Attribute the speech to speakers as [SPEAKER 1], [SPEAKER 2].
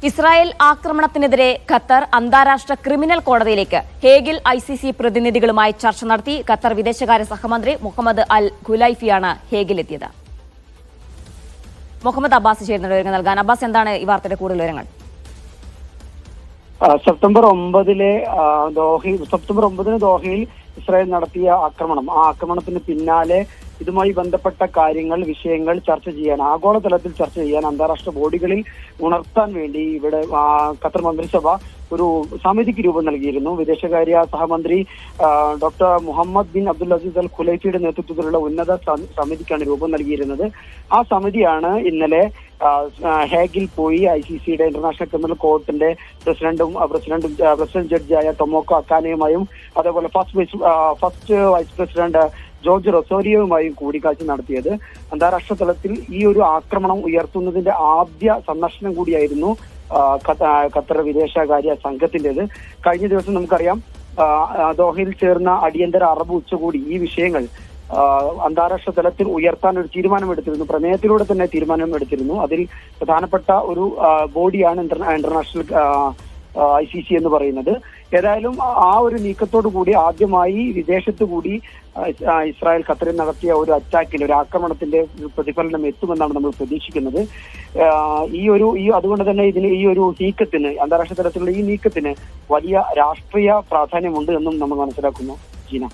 [SPEAKER 1] Israel ആക്രമണത്തിനെതിരെ Qatar അന്താരാഷ്ട്ര criminal കോടതിയിലേക്ക് ഹേഗിൽ ICC പ്രതിനിധികളുമായി ചർച്ച നടത്തി. ഖത്തർ വിദേശകാര്യ സഹമന്ത്രി മുഹമ്മദ് അൽ ഖുലൈഫിയാണ് ഹേഗിലെത്തിയത്. മുഹമ്മദ് അബ്ബാസ് ചേരുന്ന വിവരങ്ങൾ നൽകാൻ. അബ്ബാസ്, എന്താണ് ഈ വാർത്തയുടെ കൂടുതൽ വിവരങ്ങൾ?
[SPEAKER 2] സെപ്റ്റംബർ 9 ദോഹയിൽ ഇസ്രായേൽ നടത്തിയ ആക്രമണം, ആ ആക്രമണത്തിന് പിന്നാലെ ഇതുമായി ബന്ധപ്പെട്ട വിഷയങ്ങൾ ചർച്ച ചെയ്യാൻ, ആഗോളതലത്തിൽ ചർച്ച ചെയ്യാൻ, അന്താരാഷ്ട്ര ബോഡികളിൽ ഉണർത്താൻ വേണ്ടി ഇവിടെ ഖത്തർ മന്ത്രിസഭ ഒരു സമിതിക്ക് രൂപം നൽകിയിരുന്നു. വിദേശകാര്യ സഹമന്ത്രി doctor Mohammed bin Abdul Aziz Al ഖുലൈഫിയുടെ നേതൃത്വത്തിലുള്ള ഉന്നത സമിതിക്കാണ് രൂപം നൽകിയിരുന്നത്. ആ സമിതിയാണ് ഇന്നലെ ഹേഗിൽ പോയി ICCയുടെ ഇന്റർനാഷണൽ ക്രിമിനൽ കോർട്ടിന്റെ പ്രസിഡന്റ് ജഡ്ജിയായ ടൊമോക്കോ അക്കാനയുമായും അതേപോലെ ഫസ്റ്റ് വൈസ് പ്രസിഡന്റ് ജോർജ് റൊസോരിയോയുമായും കൂടിക്കാഴ്ച നടത്തിയത്. അന്താരാഷ്ട്ര തലത്തിൽ ഈ ഒരു ആക്രമണം ഉയർത്തുന്നതിന്റെ ആദ്യ സന്ദർശനം കൂടിയായിരുന്നു ഖത്തർ വിദേശകാര്യ സംഘത്തിന്റേത്. കഴിഞ്ഞ ദിവസം നമുക്കറിയാം, ദോഹയിൽ ചേർന്ന അടിയന്തര അറബ് ഉച്ചകോടി ഈ വിഷയങ്ങൾ അന്താരാഷ്ട്ര തലത്തിൽ ഉയർത്താൻ ഒരു തീരുമാനമെടുത്തിരുന്നു. പ്രമേയത്തിലൂടെ തന്നെ തീരുമാനമെടുത്തിരുന്നു. അതിൽ പ്രധാനപ്പെട്ട ഒരു ബോഡിയാണ് ഇന്റർനാഷണൽ ICC എന്ന് പറയുന്നത്. ഏതായാലും ആ ഒരു നീക്കത്തോടു കൂടി ആദ്യമായി വിദേശത്ത് കൂടി ഇസ്രായേൽ ഖത്തറിൽ നടത്തിയ ഒരു അറ്റാക്കിന്റെ, ഒരു ആക്രമണത്തിന്റെ പ്രതിഫലനം എത്തുമെന്നാണ് നമ്മൾ പ്രതീക്ഷിക്കുന്നത്. അതുകൊണ്ട് തന്നെ ഈ ഒരു നീക്കത്തിന്, അന്താരാഷ്ട്ര തലത്തിലുള്ള ഈ നീക്കത്തിന് വലിയ രാഷ്ട്രീയ പ്രാധാന്യമുണ്ട് എന്നും നമ്മൾ മനസ്സിലാക്കുന്നു. ജീന.